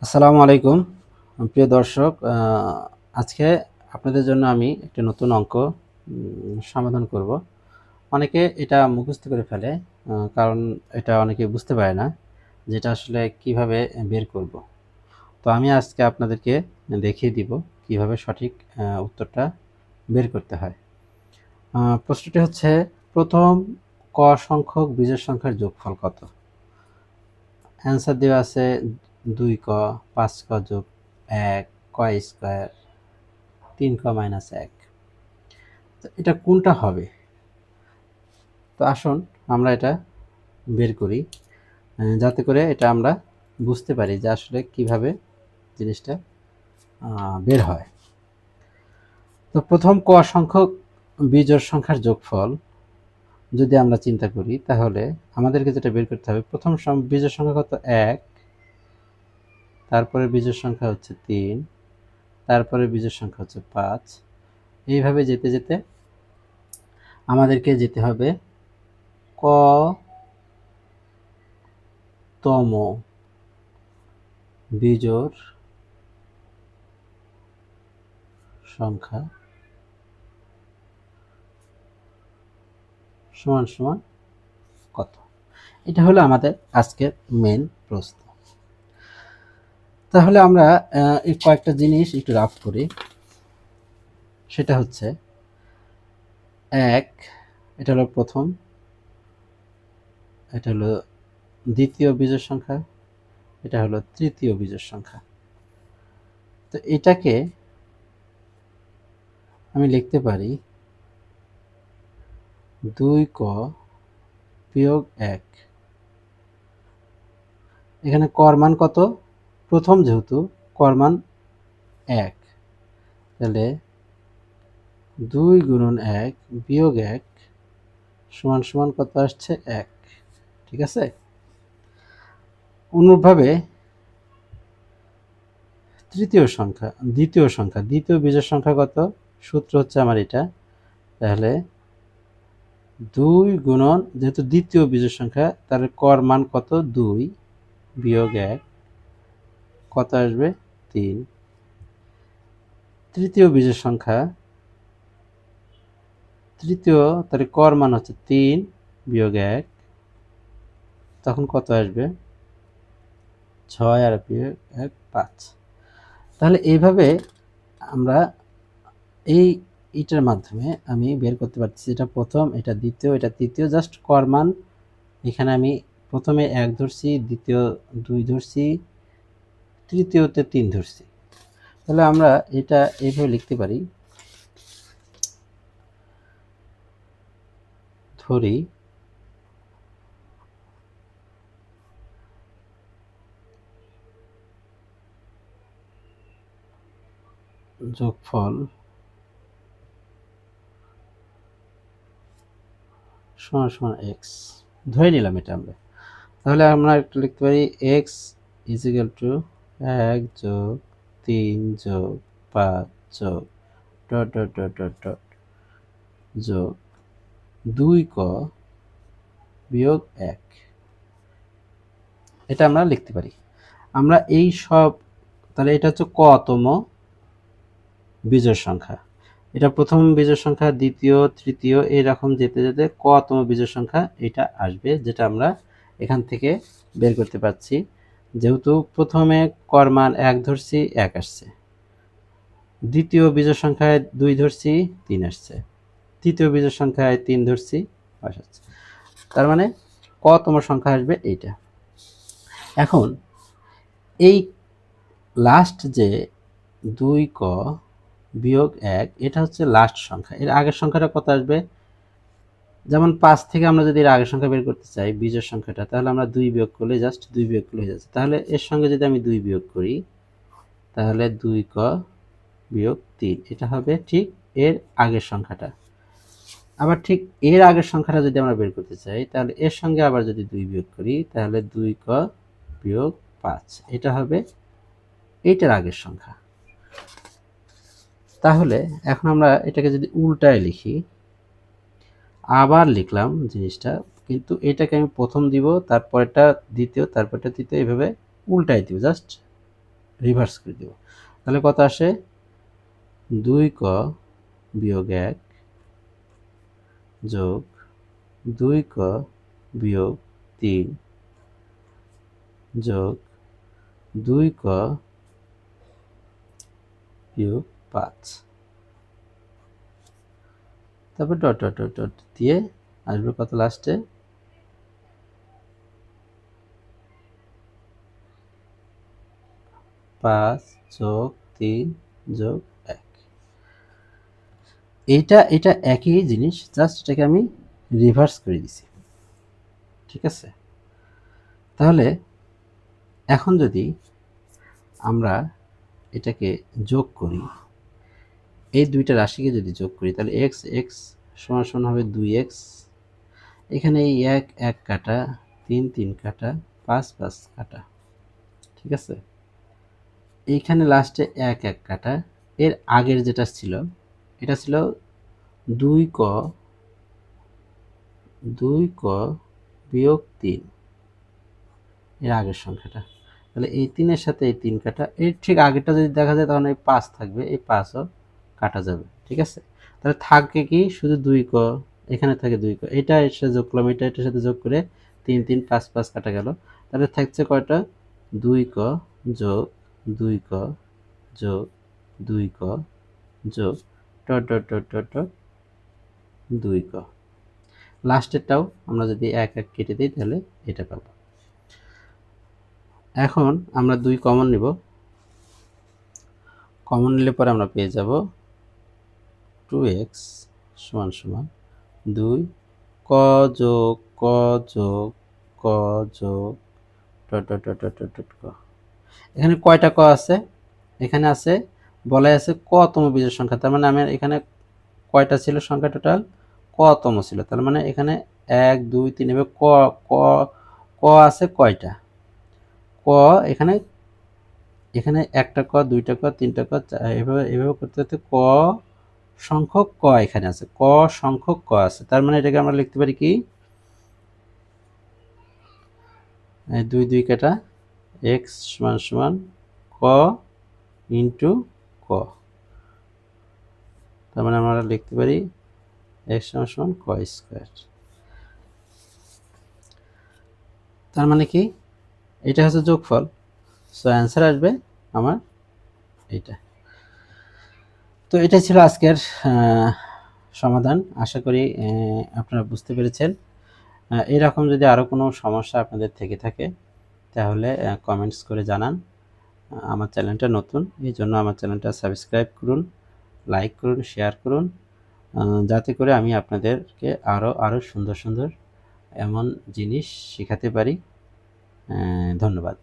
আসসালামু আলাইকুম প্রিয় দর্শক। আজকে আপনাদের জন্য আমি একটা নতুন অঙ্ক সমাধান করব। অনেকে এটা মুখস্থ করে ফেলে, কারণ এটা অনেকে বুঝতে পারে না যেটা আসলে কিভাবে বের করব। তো আমি আজকে আপনাদেরকে দেখিয়ে দিব কিভাবে সঠিক উত্তরটা বের করতে হয়। প্রশ্নটি হচ্ছে, প্রথম ক সংখ্যক বিজোড় সংখ্যার যোগফল কত? অ্যান্সার দেওয়া আছে 2ক, 5ক যোগ 1, ক স্কোয়ার, 3ক মাইনাস 1। তো এটা কোনটা হবে? তো আসুন আমরা এটা বের করি, যাতে করে এটা আমরা বুঝতে পারি যে আসলে কিভাবে জিনিসটা বের হয়। তো প্রথম ক সংখ্যক বিজোড় সংখ্যার যোগফল যদি আমরা চিন্তা করি, তাহলে আমাদেরকে যেটা বের করতে হবে, প্রথম বিজোড় সংখ্যা কত? 1, তারপরে বিজোড় সংখ্যা হচ্ছে 3, তারপরে বিজোড় সংখ্যা হচ্ছে 5। এইভাবে যেতে যেতে আমাদেরকে যেতে হবে ক তম বিজোড় সংখ্যা সমান সমান কত। এটা হলো আমাদের আজকের মেন প্রশ্ন। তাহলে আমরা এই কয়েকটা জিনিস একটু রাফ করি। সেটা হচ্ছে 1, এটা হলো প্রথম, এটা হলো দ্বিতীয় বিজোড় সংখ্যা, এটা হলো তৃতীয় বিজোড় সংখ্যা। তো এটাকে আমি লিখতে পারি 2ক বিয়োগ 1। এখানে কর মান কত? প্রথম যেহেতু কর মান 1, তাহলে 2 গুণন 1 বিয়োগ 1 সমান সমান কত আসছে? 1। ঠিক আছে? অনুরূপভাবে দ্বিতীয় বিজোড় সংখ্যা কত? সূত্র হচ্ছে আমার এটা। তাহলে 2 গুণন, যেহেতু দ্বিতীয় বিজোড় সংখ্যা, তাহলে কর মান কত? 2 বিয়োগ 1 কত আসবে? 3। তৃতীয় বিজোড় সংখ্যা, তাহলে কর মান হচ্ছে 3 বিয়োগ 1, তখন কত আসবে? 6 আর বিয়োগ 1 5। তাহলে এইভাবে আমরা এইটার মাধ্যমে আমি বের করতে পারছি, এটা প্রথম, এটা দ্বিতীয়, এটা তৃতীয়। জাস্ট কর মান এখানে আমি প্রথমে 1 ধরছি, দ্বিতীয় 2 ধরছি, তৃতীয়তে 3 ধরছি। তাহলে আমরা এটা এইভাবে লিখতে পারি, ধরি যোগফল সমান সমান x। ধরে নিলাম এটা আমরা। তাহলে আমরা একটু লিখতে পারি x ইজিক্যাল টু 1 যোগ 3 যোগ 5 যোগ dot dot dot dot dot যোগ 2ক বিয়োগ 1। এটা আমরা লিখতে পারি। আমরা এই সব, তাহলে এটা হচ্ছে কতম বিজোড় সংখ্যা। এটা প্রথম বিজোড় সংখ্যা, দ্বিতীয়, তৃতীয়, এরকম যেতে যেতে কতম বিজোড় সংখ্যা এটা আসবে, যেটা আমরা এখান থেকে বের করতে পারছি। যেহেতু প্রথমে কর মান 1 ধরছি, 1 আসছে। দ্বিতীয় বিজোড় সংখ্যায় 2 ধরছি, 3 আসছে। তৃতীয় বিজোড় সংখ্যায় 3 ধরছি, 5 আসছে। তার মানে কতম সংখ্যা আসবে এইটা। এখন এই লাস্ট যে 2ক বিয়োগ 1, এটা হচ্ছে লাস্ট সংখ্যা। এর আগের সংখ্যাটা কত আসবে? যেমন 5 থেকে আমরা যদি এর আগের সংখ্যা বের করতে চাই, বিজোড় সংখ্যাটা, তাহলে আমরা 2 বিয়োগ করলে, জাস্ট 2 বিয়োগ করলে হয়ে যাচ্ছে। তাহলে এর সঙ্গে যদি আমি 2 বিয়োগ করি, তাহলে 2ক বিয়োগ 3, এটা হবে ঠিক এর আগের সংখ্যাটা। আবার ঠিক এর আগের সংখ্যাটা যদি আমরা বের করতে চাই, তাহলে এর সঙ্গে আবার যদি 2 বিয়োগ করি, তাহলে 2ক বিয়োগ 5, এটা হবে এইটার আগের সংখ্যা। তাহলে এখন আমরা এটাকে যদি উল্টায় লিখি, আবার লিখলাম জিনিসটা, কিন্তু এটাকে আমি প্রথম দিব, তারপরটা দ্বিতীয়, তারপরটা তৃতীয়, এইভাবে উল্টায় দিব। জাস্ট রিভার্স করে দেব। তাহলে কত আসে 2ক বিয়োগ 1 যোগ 2ক বিয়োগ 3 যোগ 2ক বিয়োগ 5, তারপর ডট ডট ডট ডট দিয়ে আসবে কত লাস্টে 5 যোগ 3 যোগ 1। এটা একই জিনিস, জাস্ট এটাকে আমি রিভার্স করে দিছি। ঠিক আছে, তাহলে এখন যদি আমরা এটাকে যোগ করি, এই দুইটা রাশিকে যদি যোগ করি, তাহলে এক্স এক্স সমান সমান হবে 2x, এখানে এই 1 1 কাটা, 3 3 কাটা, 5 5 কাটা। ঠিক আছে, এইখানে লাস্টে 1 1 কাটা। এর আগের যেটা ছিল এটা ছিল 2ক বিয়োগ 3, এর আগের সংখ্যাটা। তাহলে এই 3-এর সাথে এই 3 কাটা, এর ঠিক আগেরটা যদি দেখা যায় তখন এই 5 থাকবে, এই 5ও কাটা যাবে। ঠিক আছে, তাহলে থাকে কি শুধু 2ক, এখানে থাকে 2ক, এটা এর সাথে যোগ করলাম, এটা এটার সাথে যোগ করে 3 3 5 5 কাটা গেল। তাহলে থাকছে কয়টা 2ক যোগ 2ক যোগ 2ক যোগ dot dot dot dot dot 2ক। লাস্টেরটাও আমরা যদি 1 1 কেটে দিই তাহলে এটা পাবো। এখন আমরা 2 কমন নিব, কমন নিলে পরে আমরা পেয়ে যাব 2x সমান সমান 2 ক যোগ ক যোগ ক যোগ dot dot dot dot dot ক। এখানে কয়টা ক আছে? এখানে আছে, বলা আছে কতম বিজোড় সংখ্যা, তার মানে আমার এখানে কয়টা ছিল সংখ্যা টোটাল কতম ছিল, তার মানে এখানে 1 2 3 এভাবে ক ক ক আছে কয়টা ক, এখানে এখানে একটা ক, দুইটা ক, তিনটা ক, এভাবে এভাবে করতে করতে ক সংখ্যক ক এখানে আছে, ক সংখ্যক ক আছে। তার মানে এটাকে আমরা লিখতে পারি কি 2 2 কাটা x সমান সমান ক ইন্টু ক, তার মানে আমরা লিখতে পারি x সমান সমান ক স্কয়ার। তার মানে কি এটা হচ্ছে যোগফল, সো অ্যান্সার আসবে আমার এইটা। তো এটা ছিল আজকের সমাধান। আশা করি আপনারা বুঝতে পেরেছেন। এরকম যদি আরও কোনো সমস্যা আপনাদের থেকে থাকে তাহলে কমেন্টস করে জানান। আমার চ্যানেলটা নতুন, এই জন্য আমার চ্যানেলটা সাবস্ক্রাইব করুন, লাইক করুন, শেয়ার করুন, যাতে করে আমি আপনাদেরকে আরও সুন্দর সুন্দর এমন জিনিস শেখাতে পারি। ধন্যবাদ।